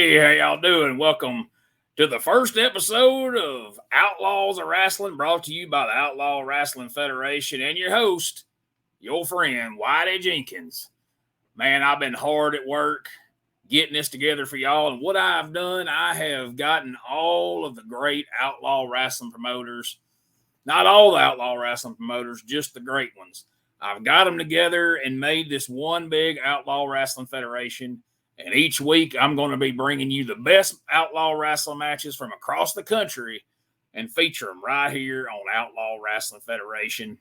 Hey, how y'all doing? Welcome to the first episode of Outlaws of Wrasslin, brought to you by the Outlaw Wrestling Federation and your host, your friend, Whitey Jenkins. Man, I've been hard at work getting this together for y'all, and what I've done, I have gotten all of the great outlaw wrestling promoters, not all the outlaw wrestling promoters, just the great ones. I've got them together and made this one big Outlaw Wrestling Federation. And each week, I'm going to be bringing you the best outlaw wrestling matches from across the country and feature them right here on Outlaw Wrestling Federation.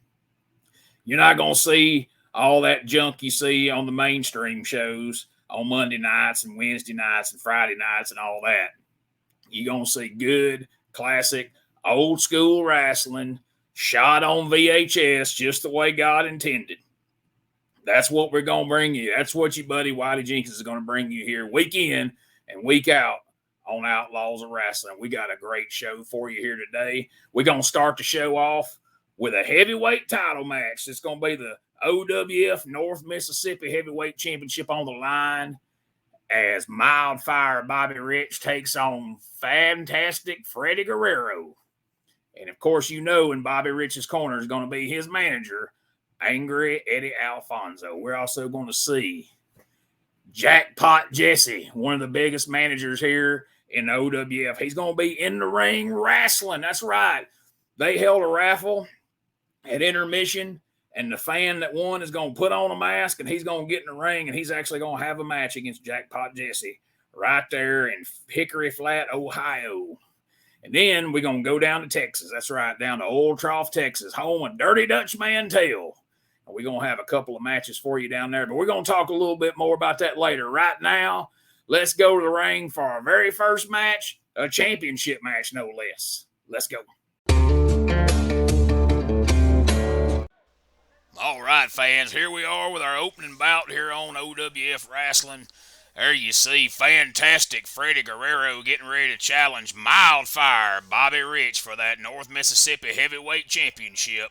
You're not going to see all that junk you see on the mainstream shows on Monday nights and Wednesday nights and Friday nights and all that. You're going to see good, classic, old school wrestling shot on VHS just the way God intended. That's what we're going to bring you. That's what your buddy Whitey Jenkins is going to bring you here week in and week out on Outlaws of Wrasslin. We got a great show for you here today. We're going to start the show off with a heavyweight title match. It's going to be the OWF North Mississippi Heavyweight Championship on the line as Mildfire Bobby Rich takes on Fantastic Freddie Guerrero. And, of course, you know in Bobby Rich's corner is going to be his manager, Angry Eddie Alfonso. We're also going to see Jackpot Jesse, one of the biggest managers here in the OWF. He's going to be in the ring wrestling. That's right. They held a raffle at intermission, and the fan that won is going to put on a mask, and he's going to get in the ring, and he's actually going to have a match against Jackpot Jesse right there in Hickory Flat, Ohio. And then we're going to go down to Texas. That's right, down to Old Trough, Texas, home of Dirty Dutch Mantell. We're going to have a couple of matches for you down there, but we're going to talk a little bit more about that later. Right now, let's go to the ring for our very first match, a championship match, no less. Let's go. All right, fans, here we are with our opening bout here on OWF Wrasslin. There you see Fantastic Freddie Guerrero getting ready to challenge Mildfire Bobby Rich for that North Mississippi Heavyweight Championship.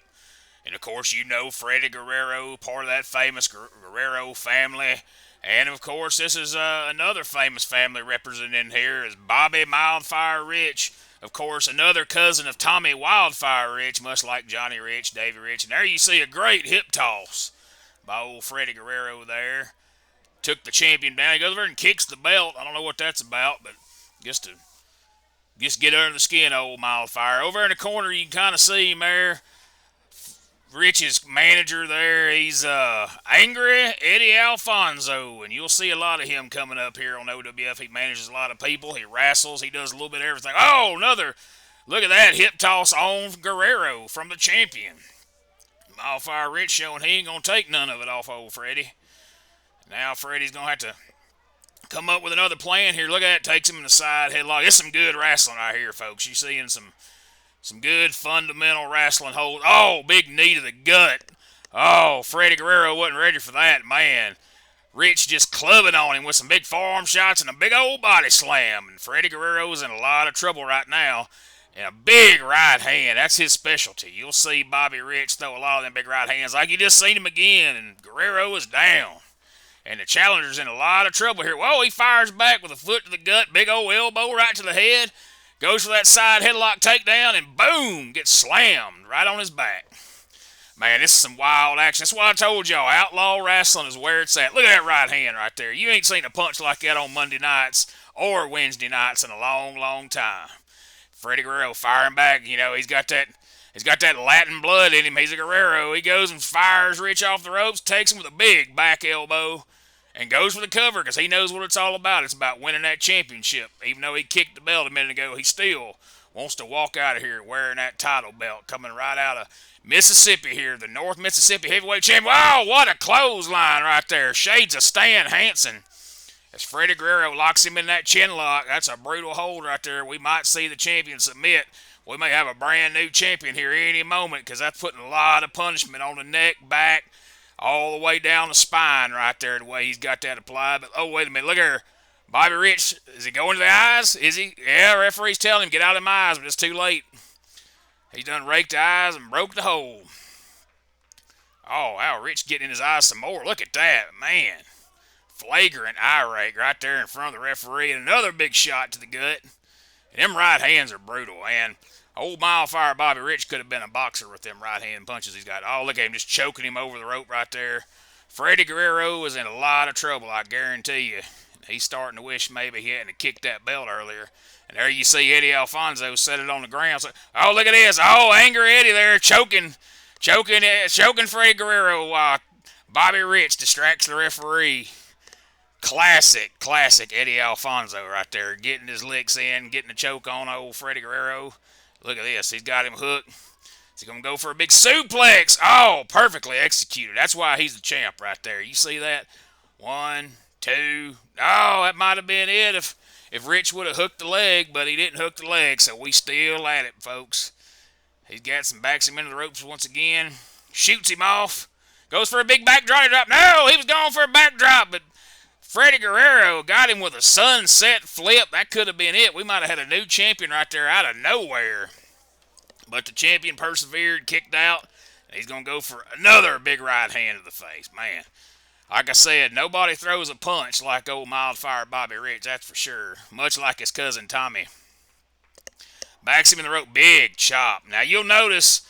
And, of course, you know Freddie Guerrero, part of that famous Guerrero family. And, of course, this is another famous family represented here is Bobby Mildfire Rich. Of course, another cousin of Tommy Wildfire Rich, much like Johnny Rich, Davey Rich. And there you see a great hip toss by old Freddie Guerrero there. Took the champion down. He goes over and kicks the belt. I don't know what that's about, but just to get under the skin of old Mildfire. Over in the corner, you can kind of see him there. Rich's manager there, he's Angry Eddie Alfonso, and you'll see a lot of him coming up here on OWF. He manages a lot of people, he wrestles, he does a little bit of everything. Oh, look at that hip toss on Guerrero from the champion. Mildfire Rich showing he ain't going to take none of it off old Freddie. Now Freddie's going to have to come up with another plan here. Look at that, takes him in the side headlock. It's some good wrestling right here, folks. You're seeing some good fundamental wrestling hold. Oh, big knee to the gut. Oh, Freddie Guerrero wasn't ready for that, man. Rich just clubbing on him with some big forearm shots and a big old body slam. And Freddie Guerrero's in a lot of trouble right now. And a big right hand. That's his specialty. You'll see Bobby Rich throw a lot of them big right hands like you just seen him again. And Guerrero is down. And the challenger's in a lot of trouble here. Whoa, he fires back with a foot to the gut. Big old elbow right to the head. Goes for that side headlock takedown, and boom, gets slammed right on his back. Man, this is some wild action. That's what I told y'all. Outlaw wrestling is where it's at. Look at that right hand right there. You ain't seen a punch like that on Monday nights or Wednesday nights in a long, long time. Freddie Guerrero firing back. You know, he's got that Latin blood in him. He's a Guerrero. He goes and fires Rich off the ropes, takes him with a big back elbow, and goes for the cover because he knows what it's all about. It's about winning that championship. Even though he kicked the belt a minute ago, he still wants to walk out of here wearing that title belt coming right out of Mississippi here, the North Mississippi Heavyweight Champion. Wow, what a clothesline right there. Shades of Stan Hansen. As Freddie Guerrero locks him in that chin lock, that's a brutal hold right there. We might see the champion submit. We may have a brand new champion here any moment because that's putting a lot of punishment on the neck, back, all the way down the spine right there, the way he's got that applied. But, oh, wait a minute. Look here. Bobby Rich, is he going to the eyes? Is he? Yeah, referee's telling him, get out of my eyes, but it's too late. He's done raked the eyes and broke the hole. Oh, wow, Rich getting in his eyes some more. Look at that, man. flagrant irate right there in front of the referee, and another big shot to the gut. And them right hands are brutal, man. Old Mildfire Bobby Rich could have been a boxer with them right hand punches he's got. Oh, look at him just choking him over the rope right there. Freddie Guerrero is in a lot of trouble, I guarantee you. He's starting to wish maybe he hadn't kicked that belt earlier. And there you see Eddie Alfonso set it on the ground. So, oh, look at this. Oh, Angry Eddie there choking Freddie Guerrero while Bobby Rich distracts the referee. Classic Eddie Alfonso right there. Getting his licks in, getting the choke on old Freddie Guerrero. Look at this. He's got him hooked. He's going to go for a big suplex. Oh, perfectly executed. That's why he's the champ right there. You see that? 1, 2. Oh, that might have been it if Rich would have hooked the leg, but he didn't hook the leg, so we still at it, folks. He's got some backs him into the ropes once again. Shoots him off. Goes for a big backdrop. No, he was going for a backdrop, but Freddie Guerrero got him with a sunset flip. That could have been it. We might have had a new champion right there out of nowhere. But the champion persevered, kicked out, and he's going to go for another big right hand to the face. Man, like I said, nobody throws a punch like old Mildfire Bobby Rich, that's for sure. Much like his cousin Tommy. Backs him in the rope, big chop. Now you'll notice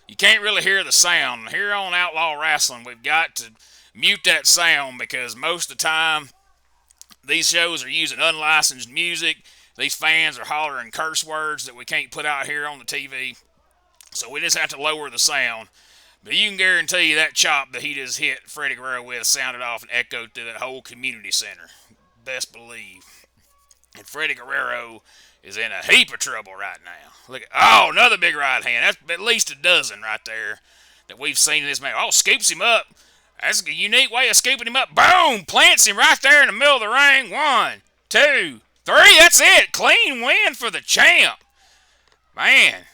you can't really hear the sound. Here on Outlaw Wrasslin, we've got to mute that sound because most of the time these shows are using unlicensed music. These fans are hollering curse words that we can't put out here on the TV. So we just have to lower the sound. But you can guarantee that chop that he just hit Freddie Guerrero with sounded off and echoed through that whole community center. Best believe. And Freddie Guerrero is in a heap of trouble right now. Look at, oh, another big right hand. That's at least a dozen right there that we've seen in this match. Oh, scoops him up. That's a unique way of scooping him up. Boom! Plants him right there in the middle of the ring. 1, 2, 3. That's it. Clean win for the champ. Man,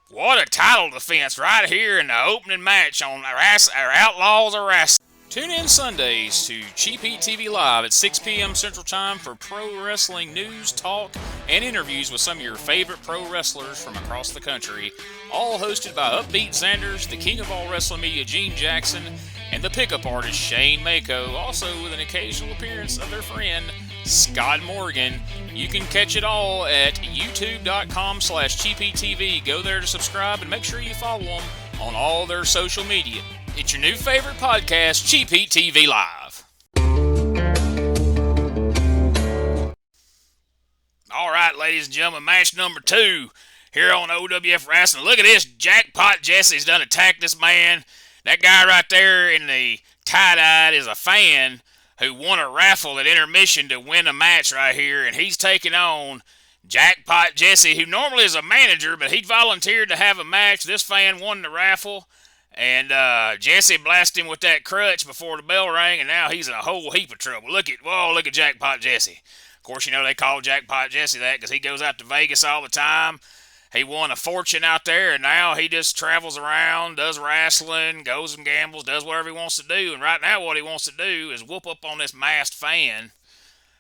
what a title defense right here in the opening match on our Outlaws of Wrasslin. Tune in Sundays to Cheap Heat TV Live at 6 p.m. Central Time for pro wrestling news, talk, and interviews with some of your favorite pro wrestlers from across the country. All hosted by Upbeat Sanders, the king of all wrestling media, Gene Jackson, and the pickup artist, Shane Mako, also with an occasional appearance of their friend, Scott Morgan. You can catch it all at youtube.com/cheapheattv. Go there to subscribe and make sure you follow them on all their social media. It's your new favorite podcast, Cheap Heat TV Live. All right, ladies and gentlemen, match number 2 here on OWF Wrasslin. Look at this. Jackpot Jesse's done attacked this man. That guy right there in the tie-dyed is a fan who won a raffle at intermission to win a match right here, and he's taking on Jackpot Jesse, who normally is a manager, but he volunteered to have a match. This fan won the raffle. And Jesse blasted him with that crutch before the bell rang, and now he's in a whole heap of trouble. Look at Jackpot Jesse. Of course, you know they call Jackpot Jesse that because he goes out to Vegas all the time. He won a fortune out there, and now he just travels around, does wrestling, goes and gambles, does whatever he wants to do. And right now what he wants to do is whoop up on this masked fan,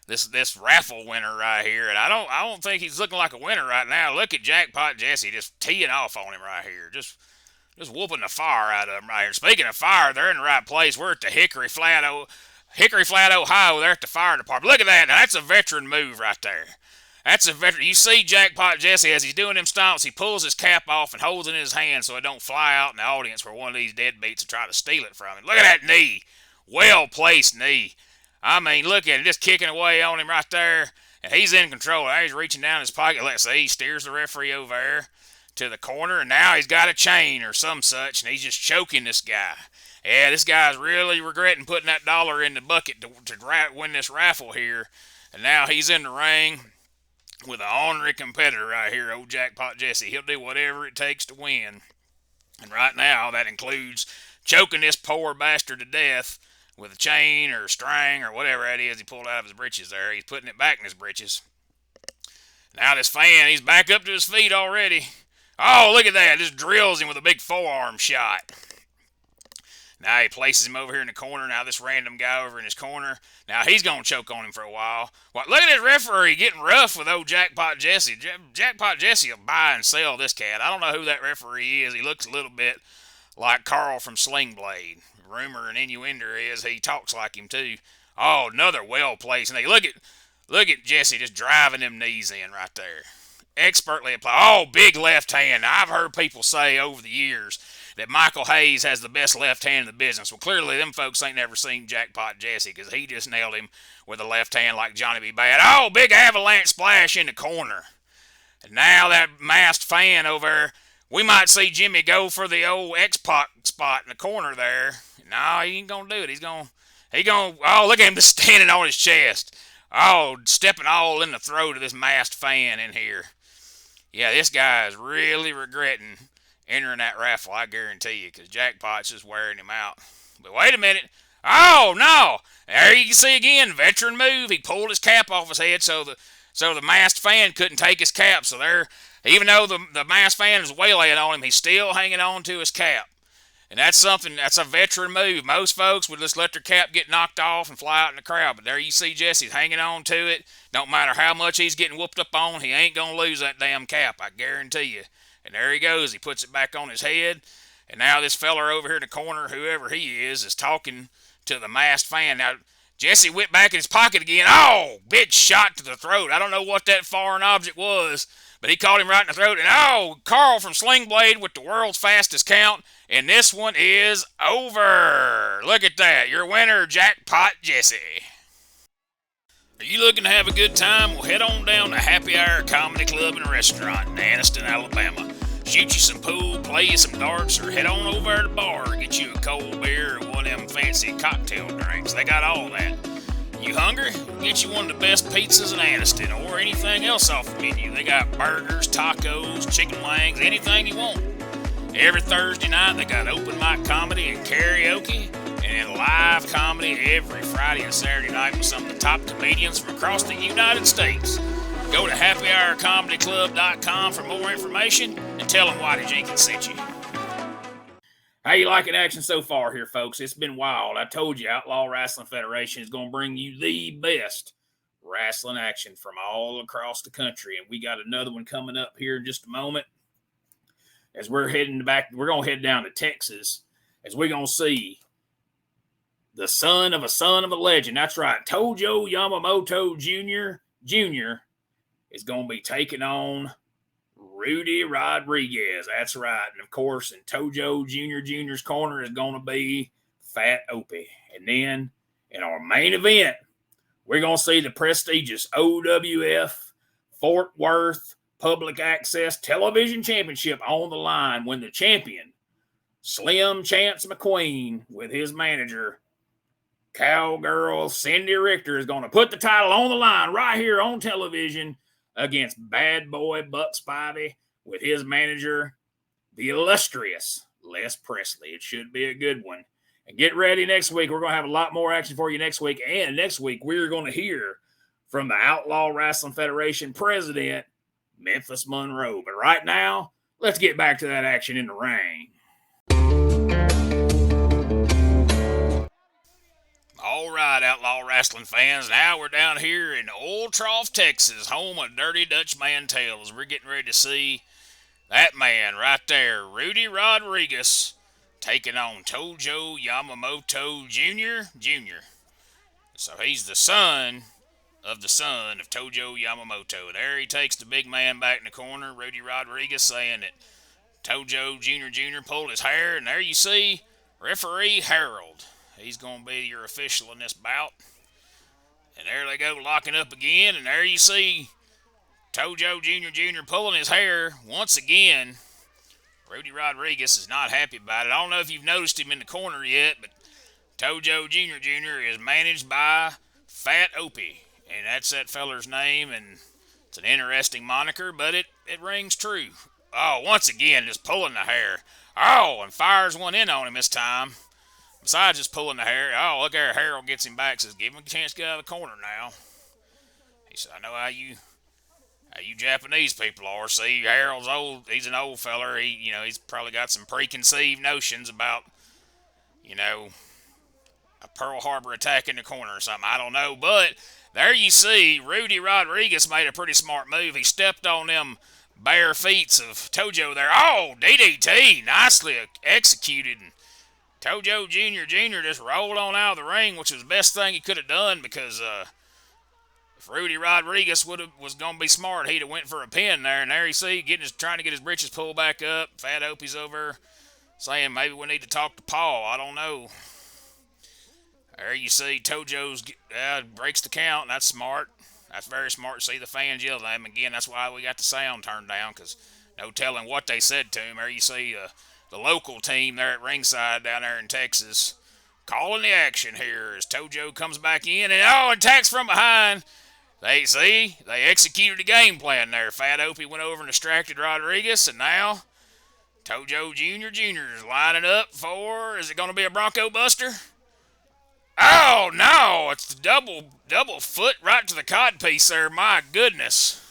this raffle winner right here. And I don't think he's looking like a winner right now. Look at Jackpot Jesse just teeing off on him right here. Just whooping the fire out of him right here. Speaking of fire, they're in the right place. We're at the Hickory Flat, Ohio. They're at the fire department. Look at that. Now, that's a veteran move right there. That's a veteran. You see Jackpot Jesse as he's doing them stomps, he pulls his cap off and holds it in his hand so it don't fly out in the audience where one of these deadbeats will try to steal it from him. Look at that knee. Well-placed knee. I mean, look at it. Just kicking away on him right there. And he's in control. Now he's reaching down his pocket. Let's see. He steers the referee over there to the corner, and now he's got a chain or some such, and he's just choking this guy. Yeah, this guy's really regretting putting that dollar in the bucket to win this raffle here. And now he's in the ring with an ornery competitor right here, old Jackpot Jesse. He'll do whatever it takes to win. And right now, that includes choking this poor bastard to death with a chain or a string or whatever that is he pulled out of his breeches there. He's putting it back in his breeches. Now this fan, he's back up to his feet already. Oh, look at that. Just drills him with a big forearm shot. Now he places him over here in the corner. Now this random guy over in his corner. Now he's going to choke on him for a while. Well, look at this referee getting rough with old Jackpot Jesse. Jackpot Jesse will buy and sell this cat. I don't know who that referee is. He looks a little bit like Carl from Sling Blade. Rumor and innuendo is he talks like him too. Oh, another well placed knee. Look at Jesse just driving them knees in right there. Expertly applied. Oh, big left hand. I've heard people say over the years that Michael Hayes has the best left hand in the business. Well, clearly them folks ain't never seen Jackpot Jesse, because he just nailed him with a left hand like Johnny B. Bad. Oh, big avalanche splash in the corner. And now that masked fan over there, we might see Jimmy go for the old X-Pac spot in the corner there. No, he ain't going to do it. Oh, look at him just standing on his chest. Oh, stepping all in the throat of this masked fan in here. Yeah, this guy is really regretting entering that raffle, I guarantee you, because Jackpot's just wearing him out. But wait a minute. Oh, no. There you can see again, veteran move. He pulled his cap off his head so the masked fan couldn't take his cap. So there, even though the masked fan is waylaying on him, he's still hanging on to his cap. And that's a veteran move. Most folks would just let their cap get knocked off and fly out in the crowd. But there you see Jesse's hanging on to it. Don't matter how much he's getting whooped up on, he ain't going to lose that damn cap, I guarantee you. And there he goes. He puts it back on his head. And now this feller over here in the corner, whoever he is talking to the masked fan. Now, Jesse went back in his pocket again. Oh, big shot to the throat. I don't know what that foreign object was, but he caught him right in the throat. And oh, Carl from Sling Blade with the world's fastest count. And this one is over. Look at that. Your winner, Jackpot Jesse. Are you looking to have a good time? Well, head on down to Happy Hour Comedy Club and Restaurant in Anniston, Alabama. Shoot you some pool, play you some darts, or head on over to the bar, get you a cold beer or one of them fancy cocktail drinks. They got all that. You hungry? Get you one of the best pizzas in Anniston or anything else off the menu. They got burgers, tacos, chicken wings, anything you want. Every Thursday night, they got open mic comedy and karaoke, and live comedy every Friday and Saturday night with some of the top comedians from across the United States. Go to happyhourcomedyclub.com for more information and tell them Whitey Jenkins sent you. How you liking action so far here, folks? It's been wild. I told you, Outlaw Wrasslin Federation is going to bring you the best wrestling action from all across the country, and we got another one coming up here in just a moment. As we're heading back, we're going to head down to Texas as we're going to see the son of a legend. That's right. Tojo Yamamoto Jr. is going to be taking on Rudy Rodriguez. That's right. And, of course, in Tojo Jr.'s corner is going to be Fat Opie. And then in our main event, we're going to see the prestigious OWF Fort Worth Public Access Television Championship on the line when the champion, Slim Chance McQueen, with his manager, Cowgirl Cindy Richter, is going to put the title on the line right here on television against Bad Boy Buck Spivey with his manager, the illustrious Les Presley. It should be a good one. And get ready next week. We're going to have a lot more action for you next week. And next week, we're going to hear from the Outlaw Wrestling Federation president, Memphis Monroe. But right now, let's get back to that action in the ring. All right, Outlaw Wrestling fans, now we're down here in Old Trough, Texas, home of Dirty Dutch Mantell's. We're getting ready to see that man right there, Rudy Rodriguez, taking on Tojo Yamamoto Jr. So he's the son of Tojo Yamamoto. There he takes the big man back in the corner, Rudy Rodriguez, saying that Tojo Jr. pulled his hair, and there you see referee Harold. He's going to be your official in this bout. And there they go, locking up again. And there you see Tojo Jr. pulling his hair once again. Rudy Rodriguez is not happy about it. I don't know if you've noticed him in the corner yet, but Tojo Jr. is managed by Fat Opie. And that's that feller's name, and it's an interesting moniker, but it rings true. Oh, once again, just pulling the hair. Oh, and fires one in on him this time. Besides just pulling the hair, oh, look there, Harold gets him back, says, give him a chance to get out of the corner now. He said, I know how you Japanese people are. See, Harold's old, he's an old feller. He's probably got some preconceived notions about, a Pearl Harbor attack in the corner or something. I don't know, but there you see, Rudy Rodriguez made a pretty smart move. He stepped on them bare feet of Tojo there. Oh, DDT, nicely executed. Tojo Jr. just rolled on out of the ring, which was the best thing he could have done because if Rudy Rodriguez was going to be smart, he'd have went for a pin there. And there you see, trying to get his britches pulled back up. Fat Opie's over saying maybe we need to talk to Paul. I don't know. There you see Tojo's breaks the count. And that's smart. That's very smart to see the fans yell at him. Again, that's why we got the sound turned down, because no telling what they said to him. There you see the local team there at ringside down there in Texas calling the action here as Tojo comes back in and attacks from behind. They executed the game plan there. Fat Opie went over and distracted Rodriguez, and now Tojo Jr. is lining up for, is it going to be a Bronco Buster? Oh, no, it's the double foot right to the codpiece there. My goodness.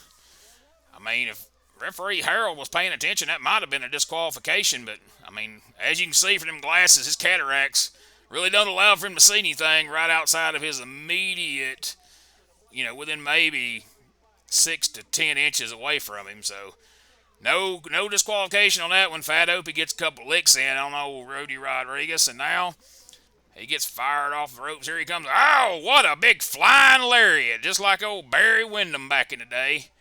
I mean, if referee Harold was paying attention, that might have been a disqualification, but, I mean, as you can see from them glasses, his cataracts really don't allow for him to see anything right outside of his immediate, within maybe 6 to 10 inches away from him. So, no disqualification on that one. Fat Opie gets a couple licks in on old Rudy Rodriguez, and now he gets fired off the ropes. Here he comes. Oh, what a big flying lariat, just like old Barry Windham back in the day.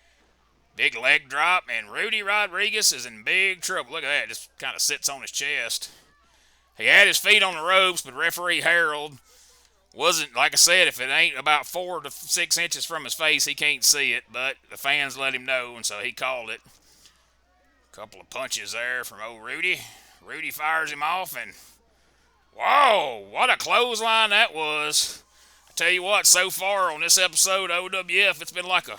Big leg drop, and Rudy Rodriguez is in big trouble. Look at that, just kind of sits on his chest. He had his feet on the ropes, but referee Harold wasn't, like I said, if it ain't about 4 to 6 inches from his face, he can't see it, but the fans let him know, and so he called it. A couple of punches there from old Rudy. Rudy fires him off, and whoa, what a clothesline that was. I tell you what, so far on this episode of OWF, it's been like a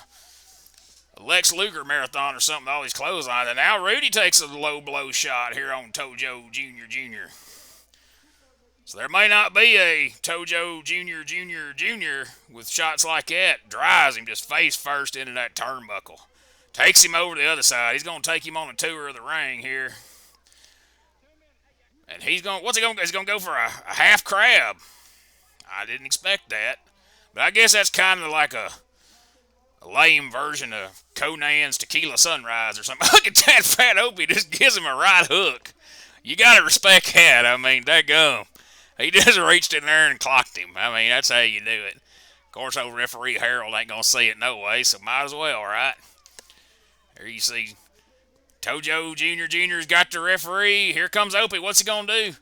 Lex Luger marathon or something, all these clotheslines. And now Rudy takes a low blow shot here on Tojo Jr. So there may not be a Tojo Jr. with shots like that. Drives him just face first into that turnbuckle. Takes him over to the other side. He's going to take him on a tour of the ring here. And he's going to go for a half crab. I didn't expect that. But I guess that's kind of like a lame version of Conan's Tequila Sunrise or something. Look at that. Fat Opie just gives him a right hook. You got to respect that. I mean, daggum. He just reached in there and clocked him. I mean, that's how you do it. Of course, old referee Harold ain't going to see it no way, so might as well, right? There you see Tojo Jr.'s got the referee. Here comes Opie. What's he going to do?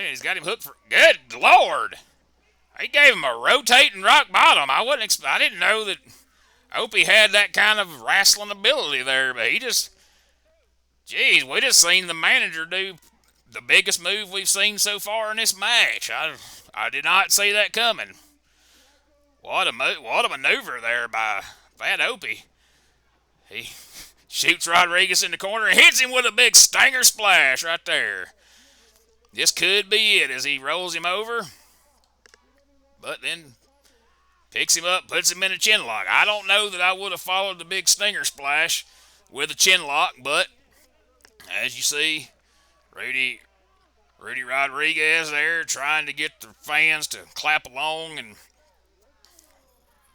He's got him hooked for... Good Lord. He gave him a rotating rock bottom. I didn't know that Opie had that kind of wrestling ability there, but he just... Geez, we just seen the manager do the biggest move we've seen so far in this match. I did not see that coming. What a maneuver there by Fat Opie. He shoots Rodriguez in the corner and hits him with a big stinger splash right there. This could be it as he rolls him over. But then picks him up, puts him in a chin lock. I don't know that I would have followed the big stinger splash with a chin lock, but as you see, Rudy Rodriguez there trying to get the fans to clap along, and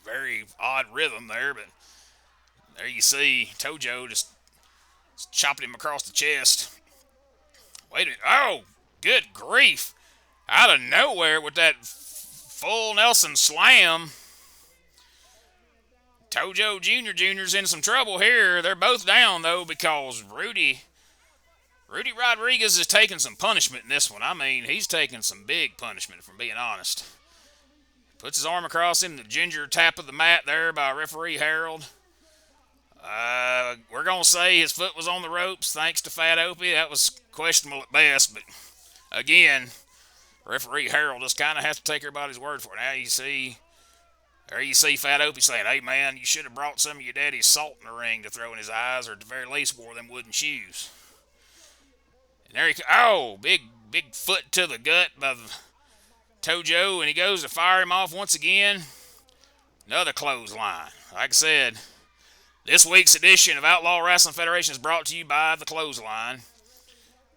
very odd rhythm there, but there you see Tojo just chopping him across the chest. Wait a minute. Oh, good grief. Out of nowhere with that full Nelson slam. Tojo Jr.'s in some trouble here. They're both down, though, because Rudy Rodriguez is taking some punishment in this one. I mean, he's taking some big punishment, if I'm being honest. Puts his arm across him, the ginger tap of the mat there by referee Harold. We're going to say his foot was on the ropes thanks to Fat Opie. That was questionable at best, but again, referee Harold just kind of has to take everybody's word for it. Now there you see Fat Opie saying, hey man, you should have brought some of your daddy's salt in the ring to throw in his eyes, or at the very least wore them wooden shoes. And there big foot to the gut by Tojo, and he goes to fire him off once again. Another clothesline. Like I said, this week's edition of Outlaw Wrestling Federation is brought to you by the clothesline.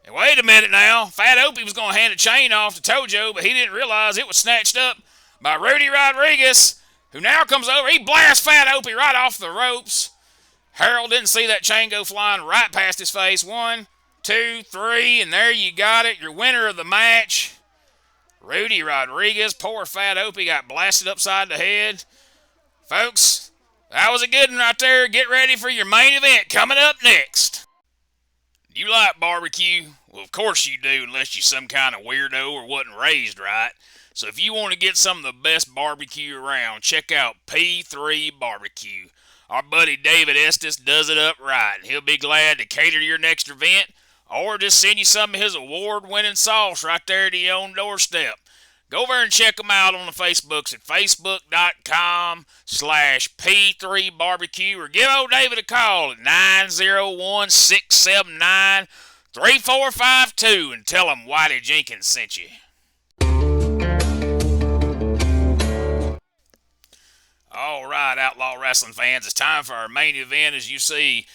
And wait a minute now. Fat Opie was going to hand a chain off to Tojo, but he didn't realize it was snatched up by Rudy Rodriguez, who now comes over. He blasts Fat Opie right off the ropes. Harold didn't see that chain go flying right past his face. 1, 2, 3, and there you got it. Your winner of the match, Rudy Rodriguez. Poor fat Opie got blasted upside the head. Folks, that was a good one right there. Get ready for your main event coming up next. You like barbecue? Well, of course you do, unless you're some kind of weirdo or wasn't raised right. So if you want to get some of the best barbecue around, check out P3 Barbecue. Our buddy David Estes does it up right, and he'll be glad to cater to your next event or just send you some of his award-winning sauce right there to your own doorstep. Go over and check them out on the Facebooks at facebook.com/P3Barbecue or give old David a call at 901-679-3452 and tell him Whitey Jenkins sent you. All right, Outlaw Wrestling fans, it's time for our main event. As you see,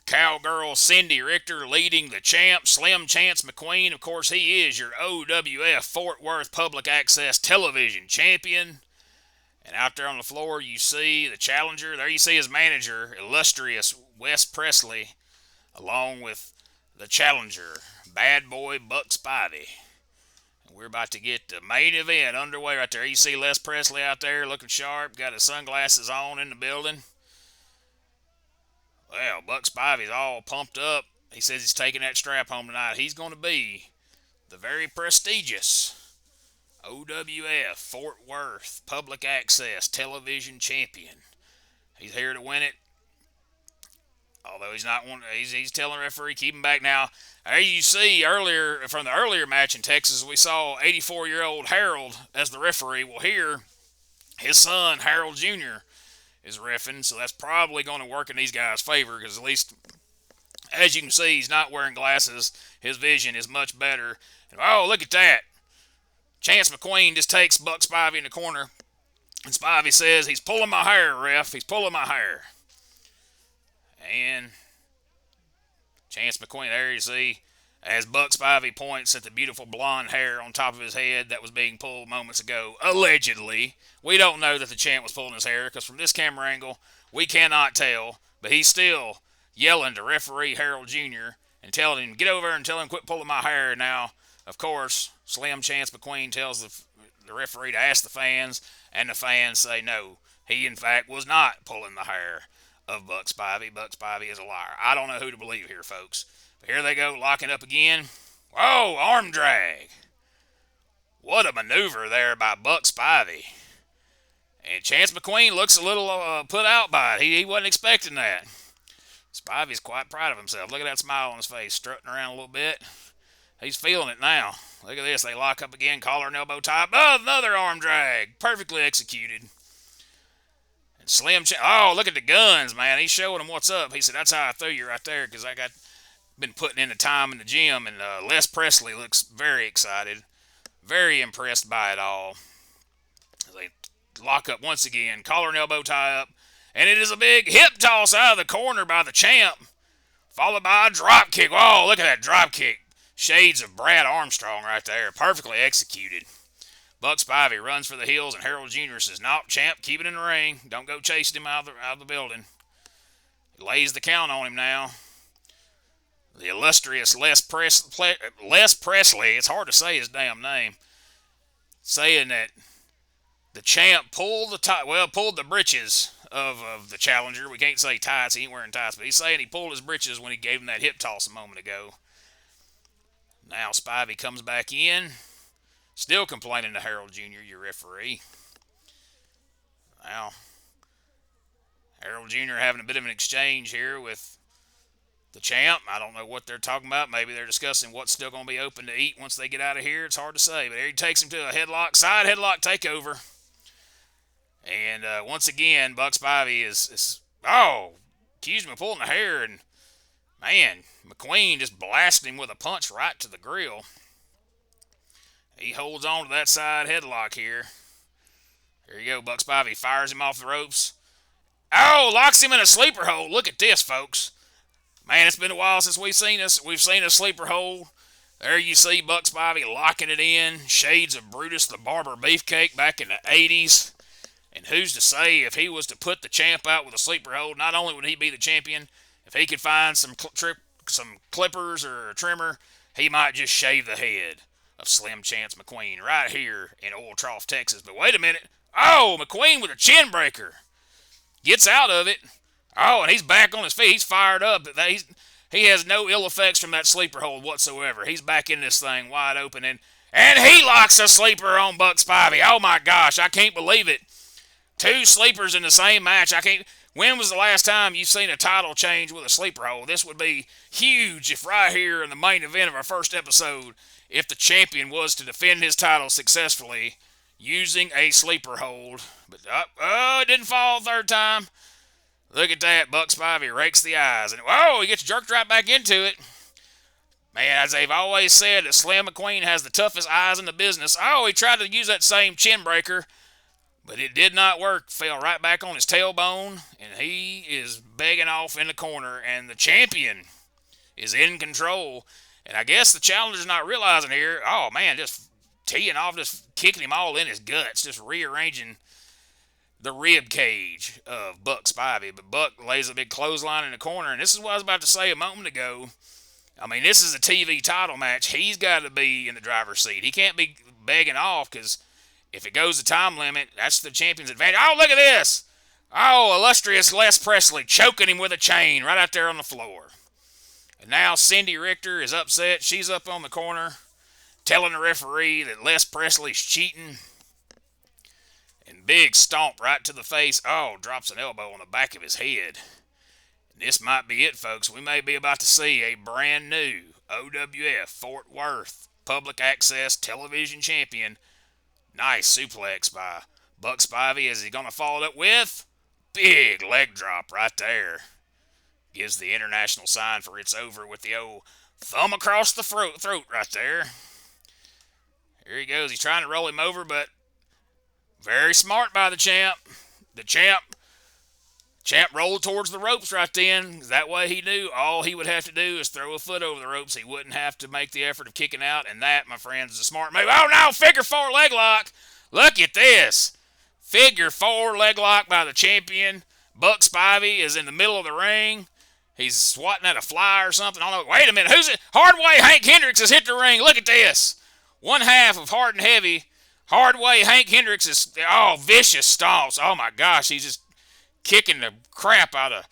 Cowgirl Cindy Richter leading the champ, Slim Chance McQueen. Of course, he is your OWF Fort Worth Public Access Television Champion. And out there on the floor, you see the challenger. There you see his manager, illustrious Wes Presley, along with the challenger, Bad Boy Buck Spivey. We're about to get the main event underway right there. You see Les Presley out there looking sharp, got his sunglasses on in the building. Well, Buck Spivey's all pumped up. He says he's taking that strap home tonight. He's going to be the very prestigious OWF Fort Worth Public Access Television Champion. He's here to win it. Although he's not one, he's telling the referee, keep him back now. There you see earlier, from the earlier match in Texas, we saw 84-year-old Harold as the referee. Well, here, his son, Harold Jr., is reffing, so that's probably going to work in these guys' favor because at least, as you can see, he's not wearing glasses. His vision is much better. And, oh, look at that. Chance McQueen just takes Buck Spivey in the corner, and Spivey says, he's pulling my hair, ref. He's pulling my hair. And Chance McQueen, there you see, as Buck Spivey points at the beautiful blonde hair on top of his head that was being pulled moments ago, allegedly. We don't know that the champ was pulling his hair because from this camera angle, we cannot tell. But he's still yelling to referee Harold Jr. and telling him, get over and tell him quit pulling my hair. Now, of course, Slim Chance McQueen tells the referee to ask the fans, and the fans say no. He, in fact, was not pulling the hair of Buck Spivey. Buck Spivey is a liar. I don't know who to believe here, folks. But here they go, locking up again. Whoa, arm drag. What a maneuver there by Buck Spivey. And Chance McQueen looks a little put out by it. He wasn't expecting that. Spivey's quite proud of himself. Look at that smile on his face, strutting around a little bit. He's feeling it now. Look at this. They lock up again, collar and elbow tie. Oh, another arm drag. Perfectly executed. And Slim oh, look at the guns, man. He's showing them what's up. He said, that's how I threw you right there because I got been putting in the time in the gym. And Les Presley looks very excited, very impressed by it all. They lock up once again, collar and elbow tie up. And it is a big hip toss out of the corner by the champ, followed by a drop kick. Whoa, look at that drop kick. Shades of Brad Armstrong right there. Perfectly executed. Buck Spivey runs for the hills, and Harold Jr. says, nope, champ, keep it in the ring. Don't go chasing him out of the building. He lays the count on him now. The illustrious Les Presley, it's hard to say his damn name, saying that the champ pulled the britches of the challenger. We can't say tights. He ain't wearing tights, but he's saying he pulled his britches when he gave him that hip toss a moment ago. Now Spivey comes back in, still complaining to Harold Jr., your referee. Now, Harold Jr. having a bit of an exchange here with the champ. I don't know what they're talking about. Maybe they're discussing what's still going to be open to eat once they get out of here. It's hard to say. But here he takes him to a headlock, side headlock takeover. And once again, Buck Spivey is accused him of pulling the hair. And, man, McQueen just blasted him with a punch right to the grill. He holds on to that side headlock here. Here you go, Buck Spivey fires him off the ropes. Oh, locks him in a sleeper hold. Look at this, folks. Man, it's been a while since we've seen a sleeper hold. There you see Buck Spivey locking it in. Shades of Brutus the Barber Beefcake back in the 80s. And who's to say if he was to put the champ out with a sleeper hold, not only would he be the champion, if he could find some some clippers or a trimmer, he might just shave the head of Slim Chance McQueen right here in Oil Trough, Texas. But wait a minute. Oh, McQueen with a chin breaker. Gets out of it. Oh, and he's back on his feet. He's fired up. He has no ill effects from that sleeper hold whatsoever. He's back in this thing wide open. And he locks a sleeper on Buck Spivey. Oh, my gosh. I can't believe it. 2 sleepers in the same match. When was the last time you've seen a title change with a sleeper hold? This would be huge if right here in the main event of our first episode, if the champion was to defend his title successfully using a sleeper hold. But, it didn't fall third time. Look at that. Buck Spivey rakes the eyes. And, he gets jerked right back into it. Man, as they've always said, that Slim McQueen has the toughest eyes in the business. He tried to use that same chin breaker, but it did not work. Fell right back on his tailbone, and he is begging off in the corner, and the champion is in control. And I guess the challenger's not realizing here, just teeing off, just kicking him all in his guts, just rearranging the rib cage of Buck Spivey. But Buck lays a big clothesline in the corner, and this is what I was about to say a moment ago. This is a TV title match. He's got to be in the driver's seat. He can't be begging off, because if it goes the time limit, that's the champion's advantage. Oh, look at this. Illustrious Les Presley choking him with a chain right out there on the floor. And now Cindy Richter is upset. She's up on the corner telling the referee that Les Presley's cheating. And big stomp right to the face. Drops an elbow on the back of his head. This might be it, folks. We may be about to see a brand new OWF Fort Worth public access television champion. Nice suplex by Buck Spivey. Is he going to follow it up with? Big leg drop right there. Gives the international sign for it's over with the old thumb across the throat right there. Here he goes. He's trying to roll him over, but very smart by the champ. The champ rolled towards the ropes right then. That way he knew all he would have to do is throw a foot over the ropes. He wouldn't have to make the effort of kicking out. And that, my friends, is a smart move. Oh, no, figure 4 leg lock. Look at this. Figure 4 leg lock by the champion. Buck Spivey is in the middle of the ring. He's swatting at a fly or something. I don't know. Wait a minute. Who's it? Hardway Hank Hendricks has hit the ring. Look at this. One half of Hard and Heavy. Hardway Hank Hendricks is, vicious stomps. Oh, my gosh. He's just kicking the crap out of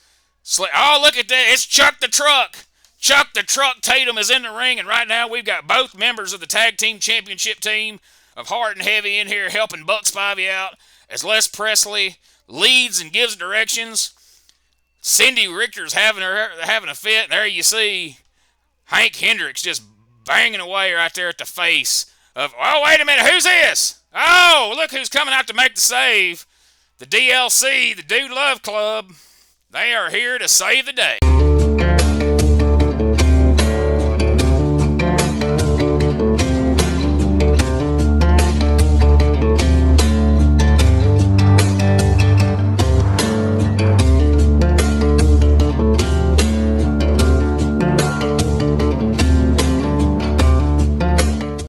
look at that. It's Chuck the Truck. Chuck the Truck Tatum is in the ring, and right now we've got both members of the tag team championship team of Hard and Heavy in here helping Buck Spivey out as Les Presley leads and gives directions. Cindy Richter's having a fit, and there you see Hank Hendricks just banging away right there at the face of, wait a minute, who's this? Look who's coming out to make the save. The DLC, the Dude Love Club, they are here to save the day.